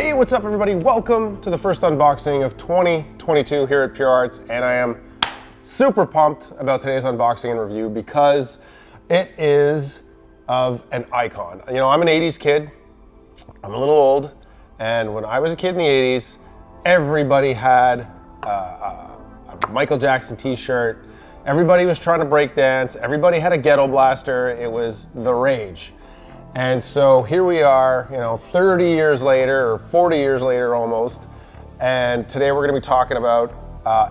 Hey, what's up everybody? Welcome to the first unboxing of 2022 here at PureArts, and I am super pumped about today's unboxing and review because it is of an icon. You know, I'm an 80s kid, I'm a little old, and when I was a kid in the 80s, everybody had a Michael Jackson t-shirt, everybody was trying to break dance, everybody had a ghetto blaster, it was the rage. And so here we are, you know, 30 years later, or 40 years later almost, and today we're gonna be talking about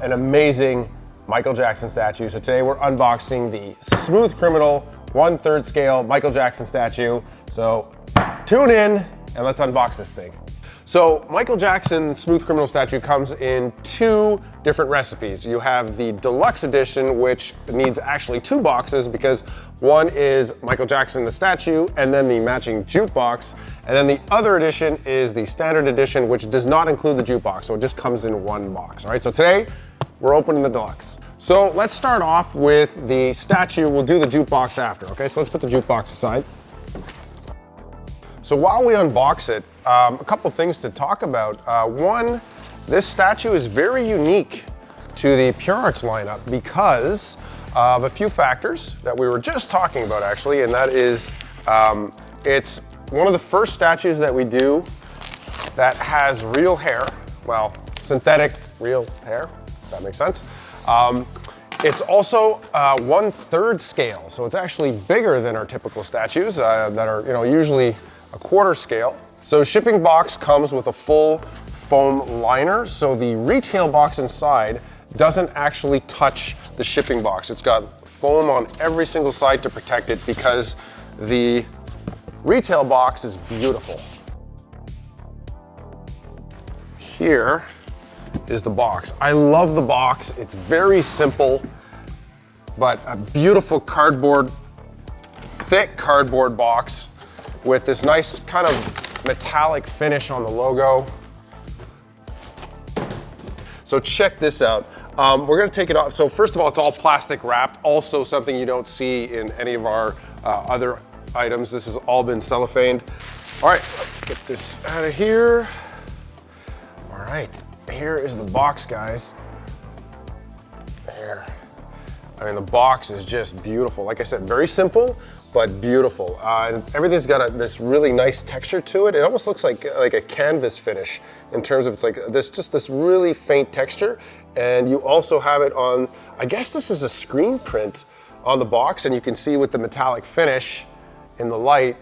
an amazing Michael Jackson statue. So today we're unboxing the Smooth Criminal 1/3 scale Michael Jackson statue. So tune in and let's unbox this thing. So Michael Jackson Smooth Criminal statue comes in two different recipes. You have the deluxe edition, which needs actually two boxes because one is Michael Jackson the statue and then the matching jukebox. And then the other edition is the standard edition, which does not include the jukebox. So it just comes in one box. All right, so today we're opening the deluxe. So let's start off with the statue. We'll do the jukebox after, okay? So let's put the jukebox aside. So while we unbox it, a couple things to talk about. One, this statue is very unique to the PureArts lineup because of a few factors that we were just talking about actually, and that is, it's one of the first statues that we do that has real hair, well, synthetic real hair, if that makes sense. It's also 1/3 scale, so it's actually bigger than our typical statues that are, you know, usually a quarter scale. So shipping box comes with a full foam liner, so the retail box inside doesn't actually touch the shipping box. It's got foam on every single side to protect it because the retail box is beautiful. Here is the box. I love the box. It's very simple, but a beautiful cardboard, thick cardboard box with this nice kind of metallic finish on the logo. So check this out. We're gonna take it off. So first of all, it's all plastic wrapped. Also something you don't see in any of our other items. This has all been cellophaned. All right, let's get this out of here. All right, here is the box, guys. There. I mean, the box is just beautiful. Like I said, very simple, but beautiful. And everything's got this really nice texture to it. It almost looks like a canvas finish in terms of it's like just this really faint texture. And you also have it on, I guess this is a screen print on the box, and you can see with the metallic finish in the light,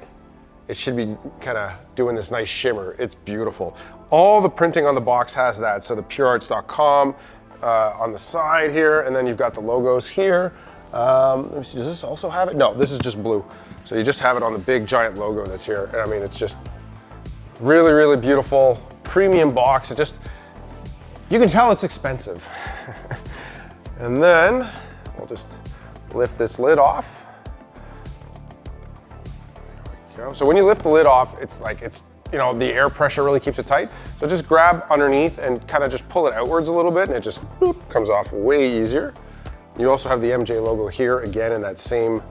it should be kind of doing this nice shimmer. It's beautiful. All the printing on the box has that. So the purearts.com on the side here, and then you've got the logos here. Let me see, does this also have it? No, this is just blue. So you just have it on the big giant logo that's here. And I mean, it's just really, really beautiful, premium box. It just, you can tell it's expensive. And then we'll just lift this lid off. There we go. So when you lift the lid off, it's like, you know, the air pressure really keeps it tight. So just grab underneath and kind of just pull it outwards a little bit, and it just boop, comes off way easier. You also have the MJ logo here, again, in that same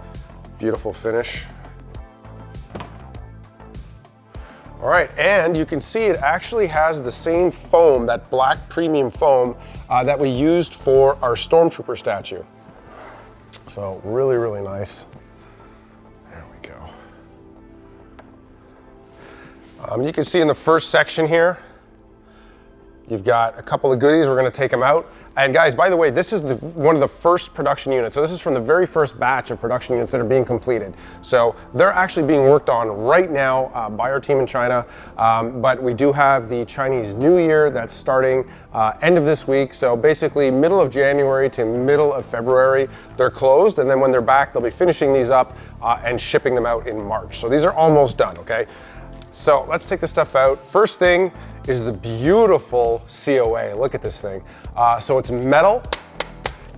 beautiful finish. All right, and you can see it actually has the same foam, that black premium foam that we used for our Stormtrooper statue. So really, really nice. There we go. You can see in the first section here, you've got a couple of goodies. We're gonna take them out. And guys, by the way, this is one of the first production units. So this is from the very first batch of production units that are being completed. So they're actually being worked on right now by our team in China. But we do have the Chinese New Year that's starting end of this week. So basically middle of January to middle of February, they're closed. And then when they're back, they'll be finishing these up and shipping them out in March. So these are almost done, okay? So let's take this stuff out. First thing is the beautiful COA. Look at this thing. So it's metal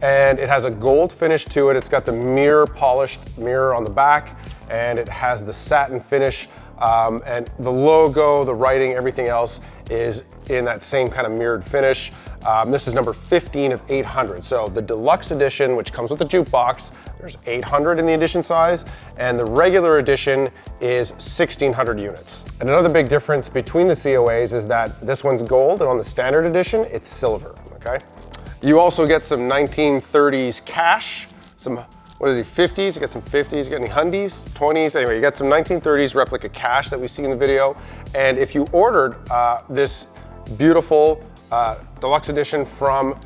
and it has a gold finish to it. It's got the mirror, polished mirror on the back, and it has the satin finish And the logo, the writing, everything else is in that same kind of mirrored finish. This is number 15 of 800. So the deluxe edition, which comes with the jukebox, there's 800 in the edition size, and the regular edition is 1600 units. And another big difference between the COAs is that this one's gold, and on the standard edition, it's silver, okay? You also get some 1930s cash, some, what is he, 50s? You get some 50s, you get any hundies, 20s? Anyway, you got some 1930s replica cash that we see in the video. And if you ordered this beautiful deluxe edition from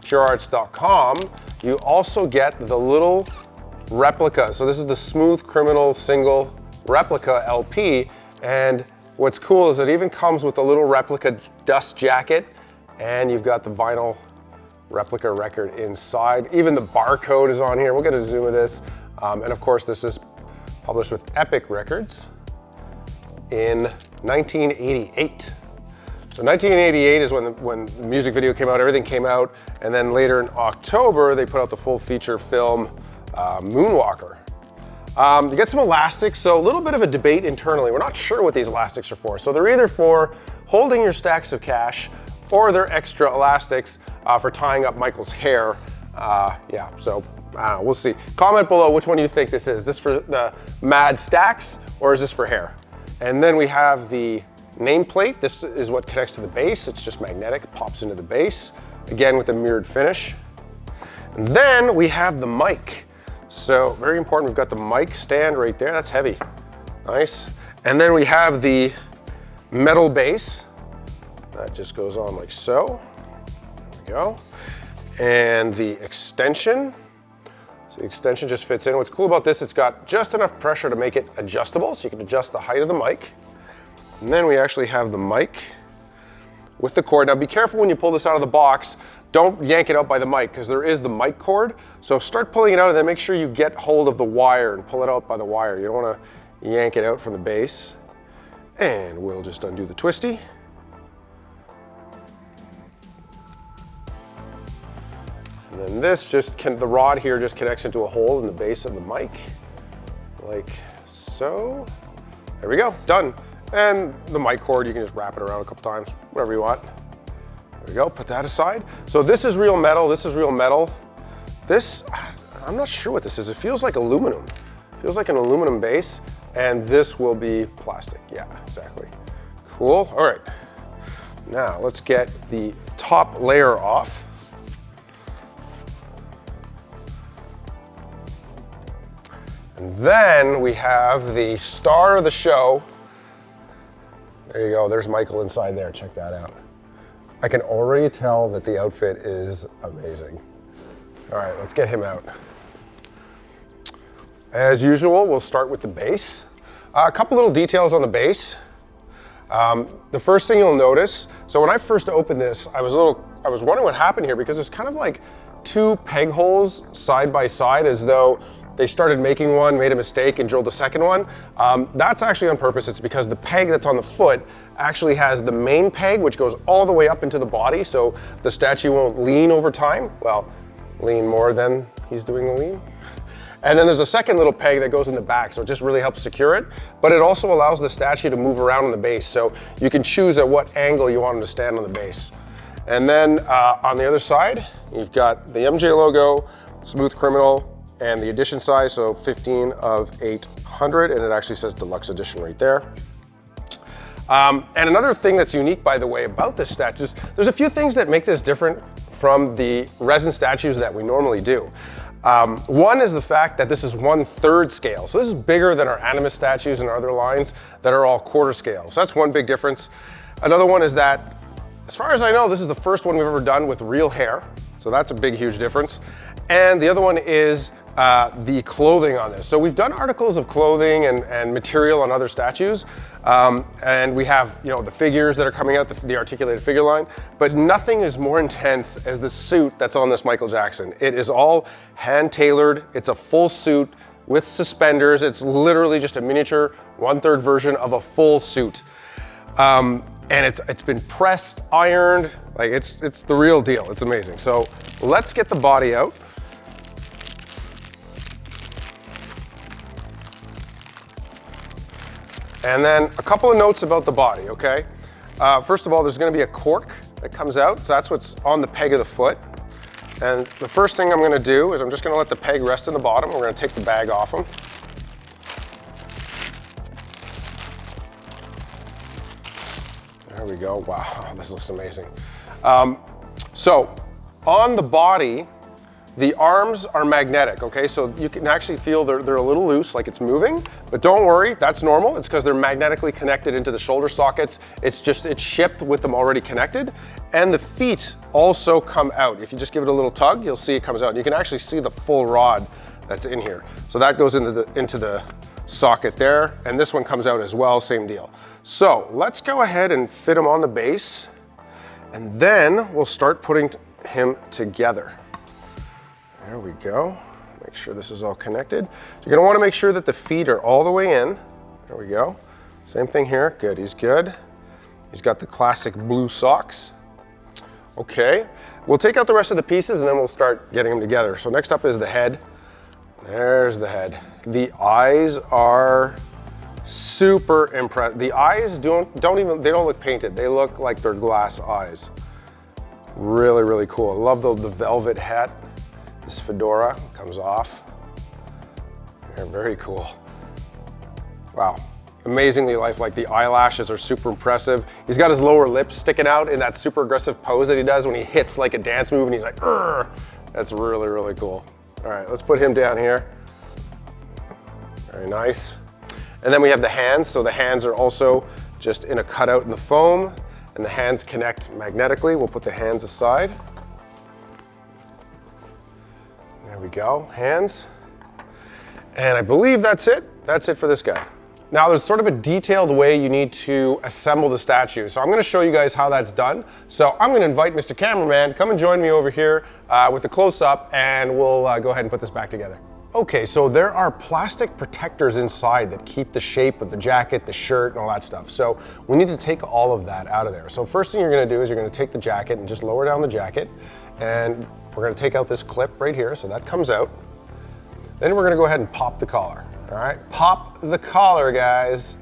PureArts.com, you also get the little replica. So this is the Smooth Criminal single replica LP. And what's cool is it even comes with a little replica dust jacket, and you've got the vinyl replica record inside. Even the barcode is on here. We'll get a zoom of this. And of course, this is published with Epic Records in 1988. So 1988 is when the music video came out, everything came out, and then later in October, they put out the full feature film, Moonwalker. You get some elastics, so a little bit of a debate internally. We're not sure what these elastics are for. So they're either for holding your stacks of cash, or they're extra elastics for tying up Michael's hair. Yeah, so I don't know, we'll see. Comment below which one you think this is. Is this for the mad stacks, or is this for hair? And then we have the nameplate. This is what connects to the base. It's just magnetic, pops into the base, again with a mirrored finish. And then we have the mic. So very important, we've got the mic stand right there. That's heavy, nice. And then we have the metal base. That just goes on like so. There we go. And the extension. So the extension just fits in. What's cool about this, it's got just enough pressure to make it adjustable, so you can adjust the height of the mic. And then we actually have the mic with the cord. Now be careful when you pull this out of the box. Don't yank it out by the mic, because there is the mic cord. So start pulling it out and then make sure you get hold of the wire and pull it out by the wire. You don't want to yank it out from the base. And we'll just undo the twisty. And then this the rod here just connects into a hole in the base of the mic, like so. There we go, done. And the mic cord, you can just wrap it around a couple times, whatever you want. There we go, put that aside. So this is real metal, this is real metal. This, I'm not sure what this is. It feels like aluminum. It feels like an aluminum base, and this will be plastic. Yeah, exactly. Cool, all right. Now let's get the top layer off. And then we have the star of the show. There you go, there's Michael inside there, check that out. I can already tell that the outfit is amazing. All right, let's get him out. As usual, we'll start with the base. A couple little details on the base. The first thing you'll notice, so when I first opened this, I was wondering what happened here, because there's kind of like two peg holes side by side, as though they started making one, made a mistake, and drilled the second one. That's actually on purpose. It's because the peg that's on the foot actually has the main peg, which goes all the way up into the body, so the statue won't lean over time. Well, lean more than he's doing the lean. And then there's a second little peg that goes in the back, so it just really helps secure it, but it also allows the statue to move around on the base, so you can choose at what angle you want him to stand on the base. And then on the other side, you've got the MJ logo, Smooth Criminal, and the edition size, so 15 of 800, and it actually says deluxe edition right there. And another thing that's unique, by the way, about this statue is there's a few things that make this different from the resin statues that we normally do. One is the fact that this is 1/3 scale. So this is bigger than our Animus statues and our other lines that are all quarter scale. So that's one big difference. Another one is that, as far as I know, this is the first one we've ever done with real hair. So that's a big, huge difference. And the other one is the clothing on this. So we've done articles of clothing and material on other statues, and we have, you know, the figures that are coming out, the articulated figure line, but nothing is more intense as the suit that's on this Michael Jackson. It is all hand-tailored. It's a full suit with suspenders. It's literally just a miniature 1/3 version of a full suit. And it's been pressed, ironed, like it's the real deal. It's amazing. So let's get the body out. And then a couple of notes about the body, okay? First of all, there's gonna be a cork that comes out, so that's what's on the peg of the foot. And the first thing I'm gonna do is I'm just gonna let the peg rest in the bottom. We're gonna take the bag off him. There we go. Wow, this looks amazing. So on the body, the arms are magnetic, okay? So you can actually feel they're a little loose, like it's moving, but don't worry, that's normal. It's because they're magnetically connected into the shoulder sockets. It's shipped with them already connected. And the feet also come out. If you just give it a little tug, you'll see it comes out. You can actually see the full rod that's in here. So that goes into the socket there, and this one comes out as well, same deal. So let's go ahead and fit him on the base, and then we'll start putting him together. There we go. Make sure this is all connected. You're gonna wanna make sure that the feet are all the way in. There we go. Same thing here. Good, he's good. He's got the classic blue socks. Okay, we'll take out the rest of the pieces and then we'll start getting them together. So next up is the head. There's the head. The eyes are super impressive. The eyes they don't look painted. They look like they're glass eyes. Really, really cool. I love the velvet hat. This fedora comes off. They're very cool. Wow, amazingly lifelike. The eyelashes are super impressive. He's got his lower lip sticking out in that super aggressive pose that he does when he hits like a dance move and he's like, "Urgh." That's really, really cool. All right, let's put him down here. Very nice. And then we have the hands. So the hands are also just in a cutout in the foam, and the hands connect magnetically. We'll put the hands aside. There we go, hands. And I believe that's it. That's it for this guy. Now there's sort of a detailed way you need to assemble the statue. So I'm gonna show you guys how that's done. So I'm gonna invite Mr. Cameraman, come and join me over here with a close-up, and we'll go ahead and put this back together. Okay, so there are plastic protectors inside that keep the shape of the jacket, the shirt, and all that stuff. So we need to take all of that out of there. So first thing you're gonna do is you're gonna take the jacket and just lower down the jacket, and we're gonna take out this clip right here, so that comes out. Then we're gonna go ahead and pop the collar, all right? Pop the collar, guys.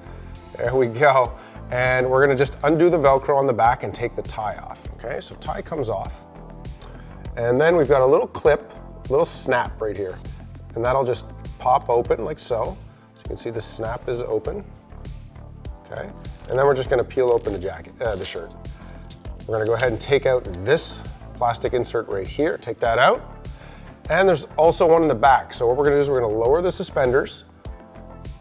There we go. And we're gonna just undo the Velcro on the back and take the tie off, okay? So tie comes off. And then we've got a little clip, a little snap right here. And that'll just pop open like so. So you can see the snap is open, okay? And then we're just gonna peel open the jacket, the shirt. We're gonna go ahead and take out this plastic insert right here, take that out. And there's also one in the back. So what we're gonna do is we're gonna lower the suspenders,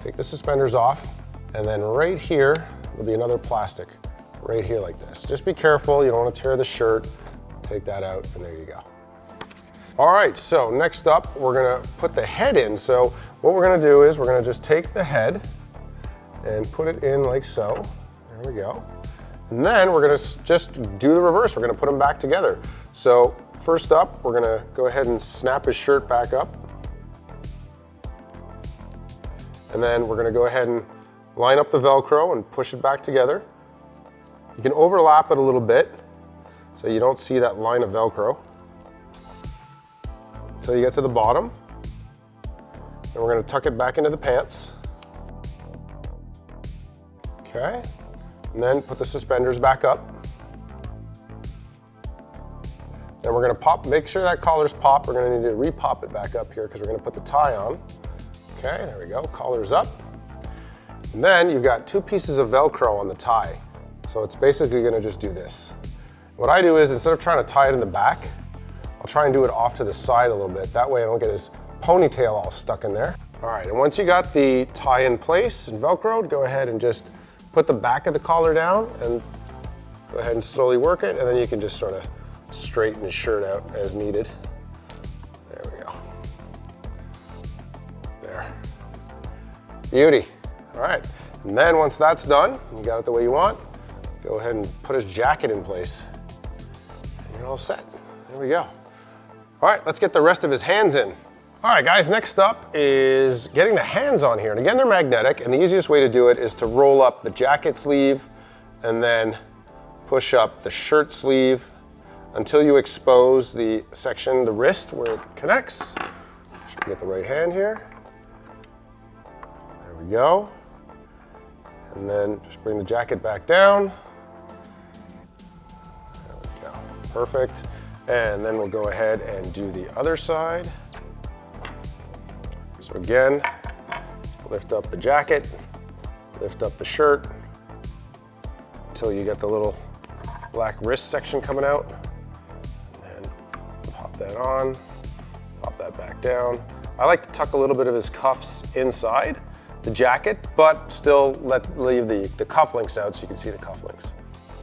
take the suspenders off, and then right here, there'll be another plastic right here like this. Just be careful, you don't wanna tear the shirt. Take that out, and there you go. All right, so next up, we're gonna put the head in. So what we're gonna do is we're gonna just take the head and put it in like so. There we go. And then we're gonna just do the reverse. We're gonna put them back together. So first up, we're gonna go ahead and snap his shirt back up. And then we're gonna go ahead and line up the Velcro and push it back together. You can overlap it a little bit so you don't see that line of Velcro until you get to the bottom. And we're gonna tuck it back into the pants. Okay. And then put the suspenders back up. Then we're gonna make sure that collar's popped. We're gonna need to re-pop it back up here because we're gonna put the tie on. Okay, there we go, collar's up. And then you've got two pieces of Velcro on the tie. So it's basically gonna just do this. What I do is instead of trying to tie it in the back, I'll try and do it off to the side a little bit. That way I don't get his ponytail all stuck in there. All right, and once you got the tie in place and Velcroed, go ahead and just put the back of the collar down and go ahead and slowly work it, and then you can just sort of straighten his shirt out as needed. There we go. There. Beauty. All right, and then once that's done, you got it the way you want, go ahead and put his jacket in place. And you're all set. There we go. All right, let's get the rest of his hands in. All right, guys, next up is getting the hands on here. And again, they're magnetic, and the easiest way to do it is to roll up the jacket sleeve and then push up the shirt sleeve until you expose the section, the wrist, where it connects. Should get the right hand here. There we go. And then just bring the jacket back down. There we go, perfect. And then we'll go ahead and do the other side. So again, lift up the jacket, lift up the shirt until you get the little black wrist section coming out. And then pop that on, pop that back down. I like to tuck a little bit of his cuffs inside the jacket, but still leave the cufflinks out so you can see the cufflinks.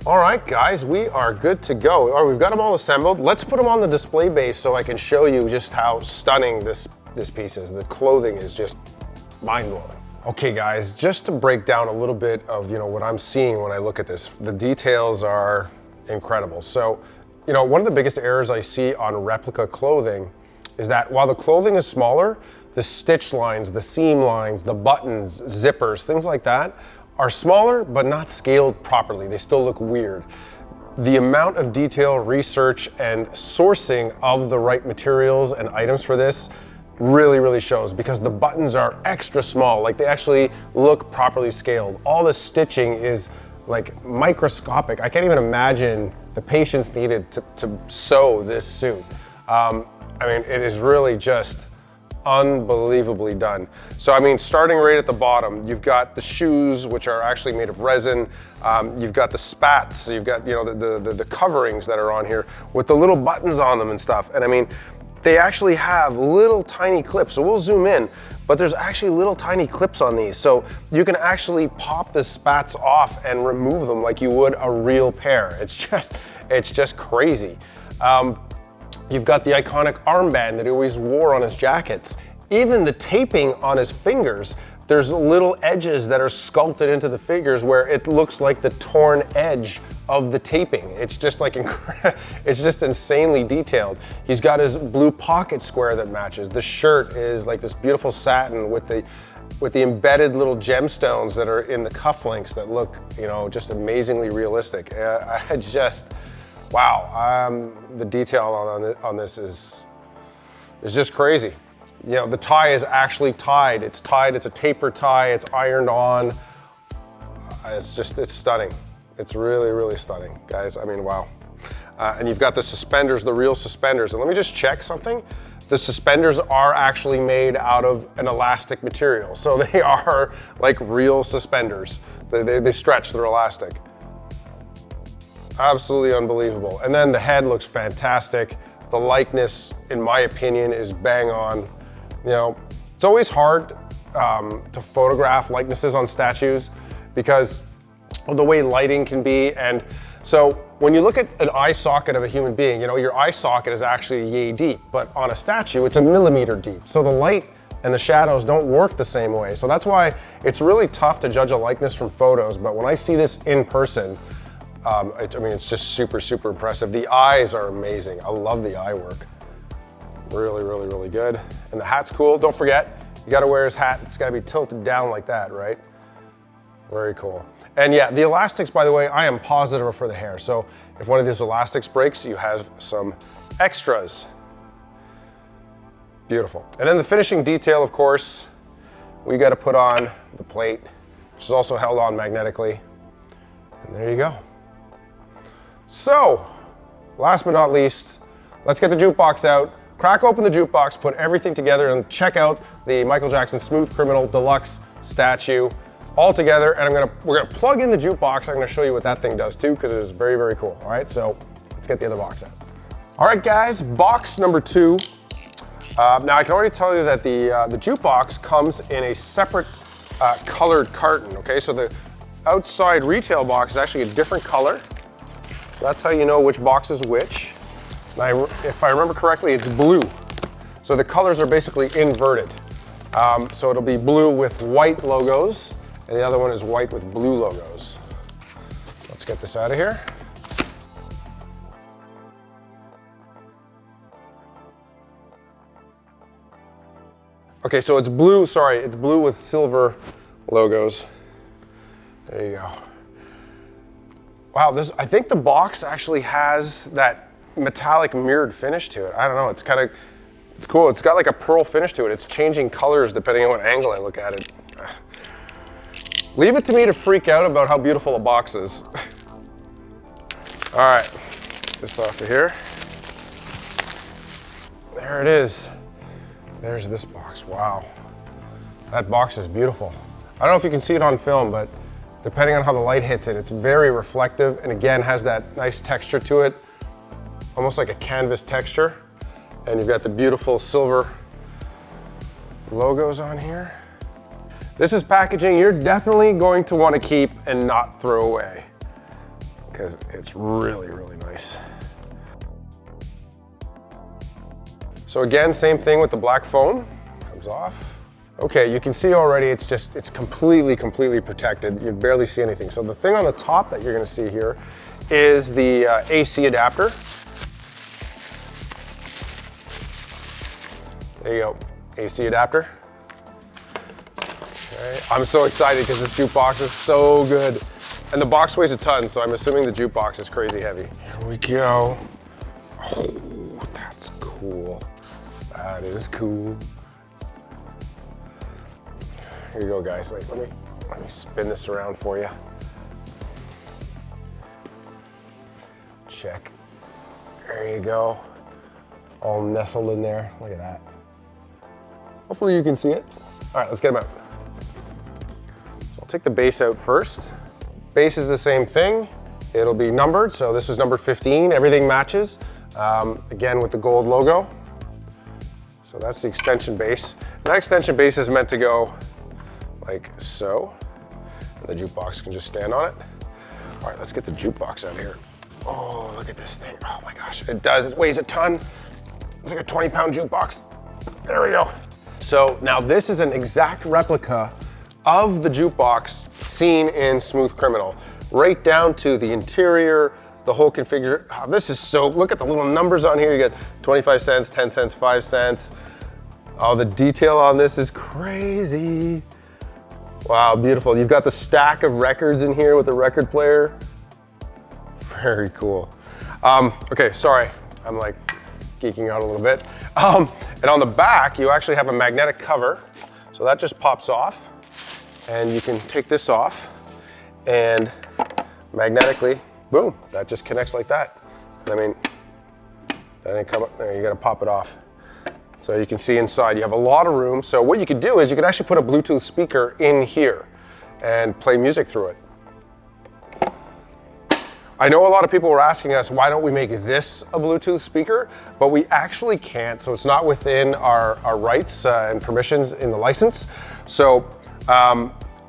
All right, guys, we are good to go. All right, we've got them all assembled. Let's put them on the display base so I can show you just how stunning this piece is. The clothing is just mind-blowing. Okay, guys, just to break down a little bit of what I'm seeing when I look at this. The details are incredible. So, one of the biggest errors I see on replica clothing is that while the clothing is smaller, the stitch lines, the seam lines, the buttons, zippers, things like that are smaller but not scaled properly. They still look weird. The amount of detail, research, and sourcing of the right materials and items for this really, really shows, because the buttons are extra small, like they actually look properly scaled. All the stitching is like microscopic. I can't even imagine the patience needed to sew this suit. I mean, it is really just unbelievably done. So, I mean, starting right at the bottom, you've got the shoes, which are actually made of resin. You've got the spats, so you've got, the coverings that are on here with the little buttons on them and stuff. And I mean, they actually have little tiny clips. So we'll zoom in, but there's actually little tiny clips on these. So you can actually pop the spats off and remove them like you would a real pair. It's just crazy. You've got the iconic armband that he always wore on his jackets. Even the taping on his fingers, there's little edges that are sculpted into the fingers where it looks like the torn edge of the taping. It's just like it's just insanely detailed. He's got his blue pocket square that matches. The shirt is like this beautiful satin with the embedded little gemstones that are in the cufflinks that look, just amazingly realistic. Wow, the detail on this is just crazy. The tie is actually tied. It's tied, it's a taper tie, it's ironed on. It's stunning. It's really, really stunning, guys. I mean, wow. And you've got the suspenders, the real suspenders. And let me just check something. The suspenders are actually made out of an elastic material. So they are like real suspenders. They stretch, they're elastic. Absolutely unbelievable. And then the head looks fantastic. The likeness, in my opinion, is bang on. It's always hard to photograph likenesses on statues because of the way lighting can be. And so when you look at an eye socket of a human being, your eye socket is actually yay deep, but on a statue, it's a millimeter deep. So the light and the shadows don't work the same way. So that's why it's really tough to judge a likeness from photos. But when I see this in person, it's just super, super impressive. The eyes are amazing. I love the eye work. Really, really, really good. And the hat's cool. Don't forget, you gotta wear his hat. It's gotta be tilted down like that, right? Very cool. And yeah, the elastics, by the way, I am positive are for the hair. So if one of these elastics breaks, you have some extras. Beautiful. And then the finishing detail, of course, we gotta put on the plate, which is also held on magnetically. And there you go. So, last but not least, let's get the jukebox out, crack open the jukebox, put everything together, and check out the Michael Jackson Smooth Criminal Deluxe statue all together. And we're gonna plug in the jukebox. I'm gonna show you what that thing does too, because it is very, very cool. All right, so let's get the other box out. All right, guys, box number 2. Now I can already tell you that the jukebox comes in a separate colored carton. Okay, so the outside retail box is actually a different color. That's how you know which box is which. If I remember correctly, it's blue. So the colors are basically inverted. So it'll be blue with white logos, and the other one is white with blue logos. Let's get this out of here. Okay, so it's blue, it's blue with silver logos. There you go. Wow, I think the box actually has that metallic mirrored finish to it. I don't know, it's cool. It's got like a pearl finish to it. It's changing colors depending on what angle I look at it. Leave it to me to freak out about how beautiful a box is. All right, get this off of here. There it is. There's this box, wow. That box is beautiful. I don't know if you can see it on film, but depending on how the light hits it, it's very reflective and again has that nice texture to it, almost like a canvas texture. And you've got the beautiful silver logos on here. This is packaging you're definitely going to want to keep and not throw away because it's really, really nice. So again, same thing with the black foam, comes off. Okay, you can see already it's completely protected. You barely see anything. So the thing on the top that you're gonna see here is the AC adapter. There you go, AC adapter. Okay. I'm so excited because this jukebox is so good. And the box weighs a ton, so I'm assuming the jukebox is crazy heavy. Here we go. Oh, that's cool. That is cool. Here you go, guys. Like, let me spin this around for you. Check. There you go. All nestled in there. Look at that. Hopefully you can see it. All right, let's get them out. So I'll take the base out first. Base is the same thing. It'll be numbered, so this is number 15. Everything matches. Again, with the gold logo. So that's the extension base. And that extension base is meant to go like so. And the jukebox can just stand on it. All right, let's get the jukebox out of here. Oh, look at this thing. Oh my gosh, it does. It weighs a ton. It's like a 20-pound jukebox. There we go. So now this is an exact replica of the jukebox seen in Smooth Criminal. Right down to the interior, the whole configuration. Oh, this is so, look at the little numbers on here. You get 25 cents, 10 cents, 5 cents. Oh, the detail on this is crazy. Wow, beautiful. You've got the stack of records in here with the record player. Very cool. Okay, sorry, I'm like geeking out a little bit. And on the back, you actually have a magnetic cover. So that just pops off and you can take this off and magnetically, boom, that just connects like that. I mean, that didn't come up there, you gotta pop it off. So you can see inside, you have a lot of room. So what you could do is you could actually put a Bluetooth speaker in here and play music through it. I know a lot of people were asking us, why don't we make this a Bluetooth speaker? But we actually can't, so it's not within our rights and permissions in the license. So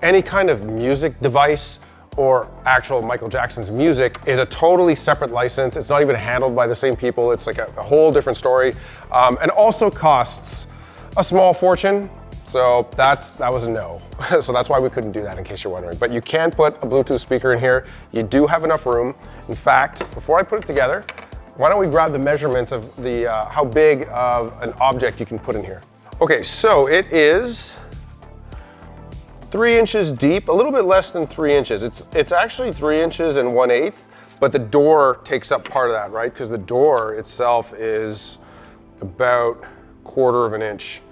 any kind of music device or actual Michael Jackson's music is a totally separate license. It's not even handled by the same people. It's like a whole different story. And also costs a small fortune. So that was a no. So that's why we couldn't do that, in case you're wondering. But you can put a Bluetooth speaker in here. You do have enough room. In fact, before I put it together, why don't we grab the measurements of the how big of an object you can put in here. Okay, so it is 3 inches deep, a little bit less than 3 inches. It's actually 3 inches and 1/8, but the door takes up part of that, right? Because the door itself is about 1/4 of an inch.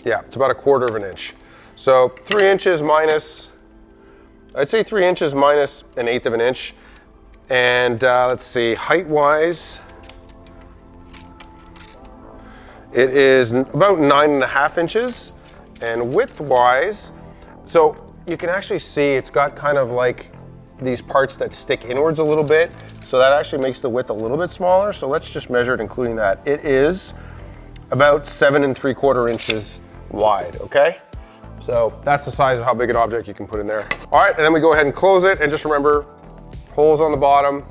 Yeah, it's about 1/4 of an inch. So 3 inches minus, I'd say 3 inches minus 1/8 of an inch. And let's see, height-wise, it is about 9.5 inches. And width-wise, so you can actually see it's got kind of like these parts that stick inwards a little bit. So that actually makes the width a little bit smaller. So let's just measure it, including that. It is about 7 3/4 inches wide, okay? So that's the size of how big an object you can put in there. All right, and then we go ahead and close it, and just remember, holes on the bottom,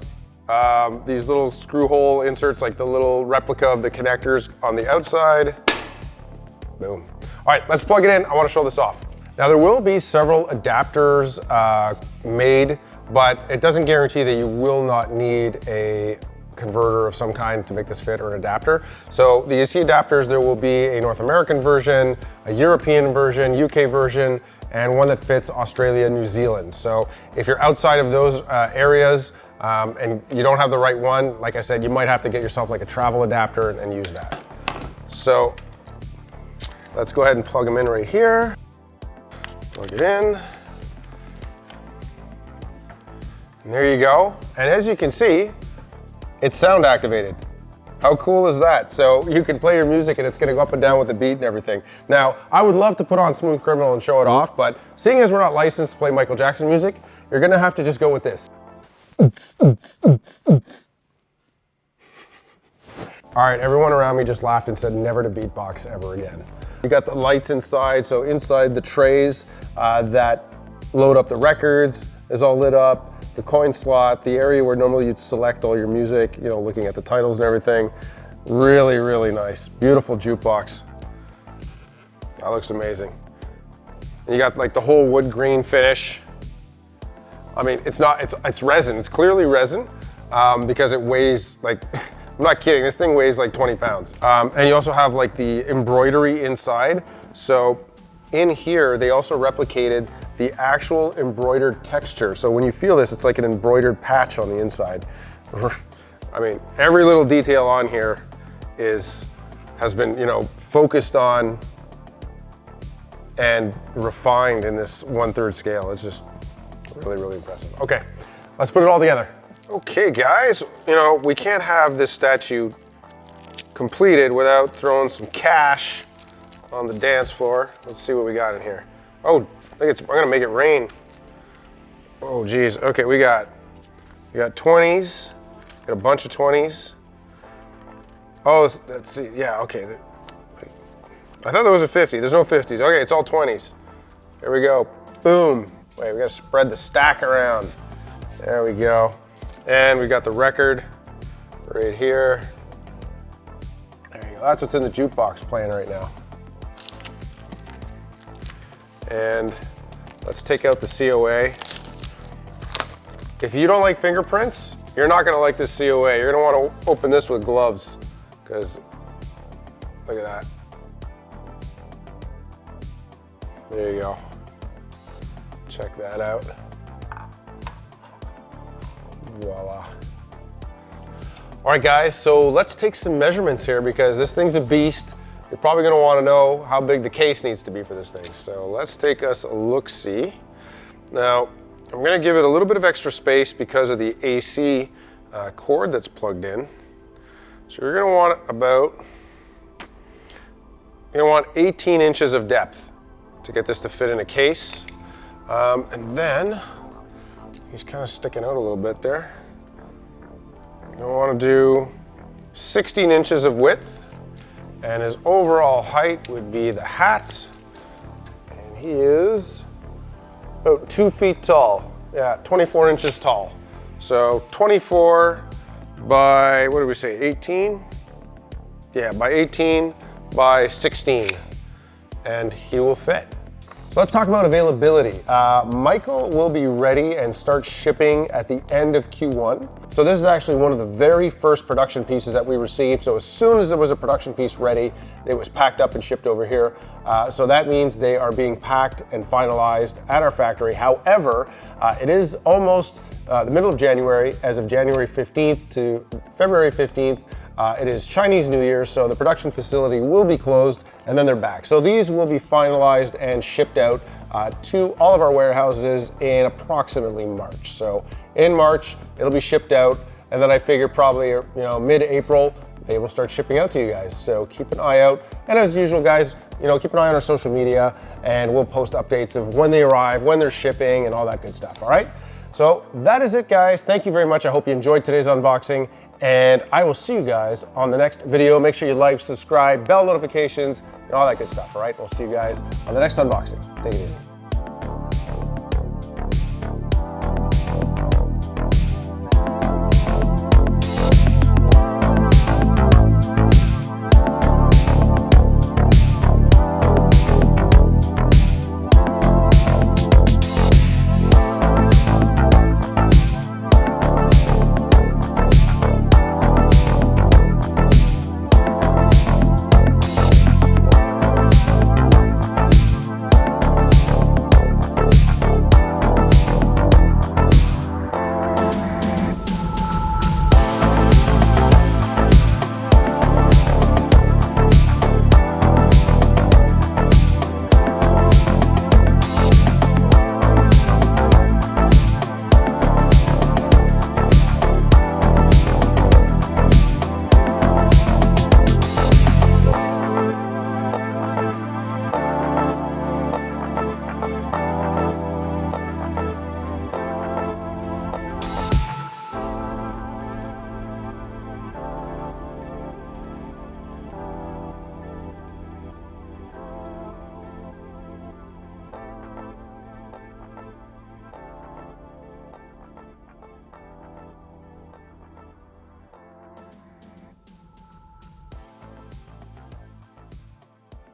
these little screw hole inserts, like the little replica of the connectors on the outside. Boom. All right, let's plug it in. I wanna show this off. Now there will be several adapters made, but it doesn't guarantee that you will not need a converter of some kind to make this fit, or an adapter. So the AC adapters, there will be a North American version, a European version, UK version, and one that fits Australia, New Zealand. So if you're outside of those areas and you don't have the right one, like I said, you might have to get yourself like a travel adapter and use that. So let's go ahead and plug them in right here. Plug it in. And there you go. And as you can see, it's sound activated. How cool is that? So you can play your music and it's gonna go up and down with the beat and everything. Now, I would love to put on Smooth Criminal and show it off, but seeing as we're not licensed to play Michael Jackson music, you're gonna have to just go with this. All right, everyone around me just laughed and said never to beatbox ever again. You got the lights inside, so inside the trays that load up the records is all lit up. The coin slot, the area where normally you'd select all your music, you know, looking at the titles and everything. Really, really nice. Beautiful jukebox. That looks amazing. And you got like the whole wood green finish. I mean, it's resin. It's clearly resin because it weighs like, I'm not kidding, this thing weighs like 20 pounds. And you also have like the embroidery inside. So in here, they also replicated the actual embroidered texture. So when you feel this, it's like an embroidered patch on the inside. I mean, every little detail on here has been, you know, focused on and refined in this 1/3 scale. It's just really, really impressive. Okay, let's put it all together. Okay, guys, you know, we can't have this statue completed without throwing some cash on the dance floor. Let's see what we got in here. Oh, I'm gonna make it rain. Oh geez, okay, we got 20s, got a bunch of 20s. Oh, let's see, yeah, okay. I thought there was a 50, there's no 50s. Okay, it's all 20s. There we go, boom. Wait, we gotta spread the stack around. There we go. And we got the record right here. There you go, that's what's in the jukebox playing right now. And let's take out the COA. If you don't like fingerprints, you're not gonna like this COA. You're gonna wanna open this with gloves, because look at that. There you go. Check that out. Voila. All right, guys, so let's take some measurements here because this thing's a beast. You're probably gonna wanna know how big the case needs to be for this thing. So let's take us a look-see. Now, I'm gonna give it a little bit of extra space because of the AC cord that's plugged in. So you're gonna want 18 inches of depth to get this to fit in a case. And then, he's kind of sticking out a little bit there. You're gonna wanna do 16 inches of width. And his overall height would be the hat. And he is about 2 feet tall. Yeah, 24 inches tall. So 24 by, what did we say, 18? Yeah, by 18 by 16. And he will fit. So let's talk about availability. Michael will be ready and start shipping at the end of Q1. So this is actually one of the very first production pieces that we received. So as soon as there was a production piece ready, it was packed up and shipped over here. So that means they are being packed and finalized at our factory. However, it is almost the middle of January. As of January 15th to February 15th, it is Chinese New Year, so the production facility will be closed and then they're back. So these will be finalized and shipped out to all of our warehouses in approximately March. So in March, it'll be shipped out, and then I figure probably, you know, mid-April, they will start shipping out to you guys. So keep an eye out. And as usual, guys, you know, keep an eye on our social media and we'll post updates of when they arrive, when they're shipping and all that good stuff, all right? So that is it, guys. Thank you very much. I hope you enjoyed today's unboxing. And I will see you guys on the next video. Make sure you like, subscribe, bell notifications, and all that good stuff, all right? We'll see you guys on the next unboxing. Take it easy.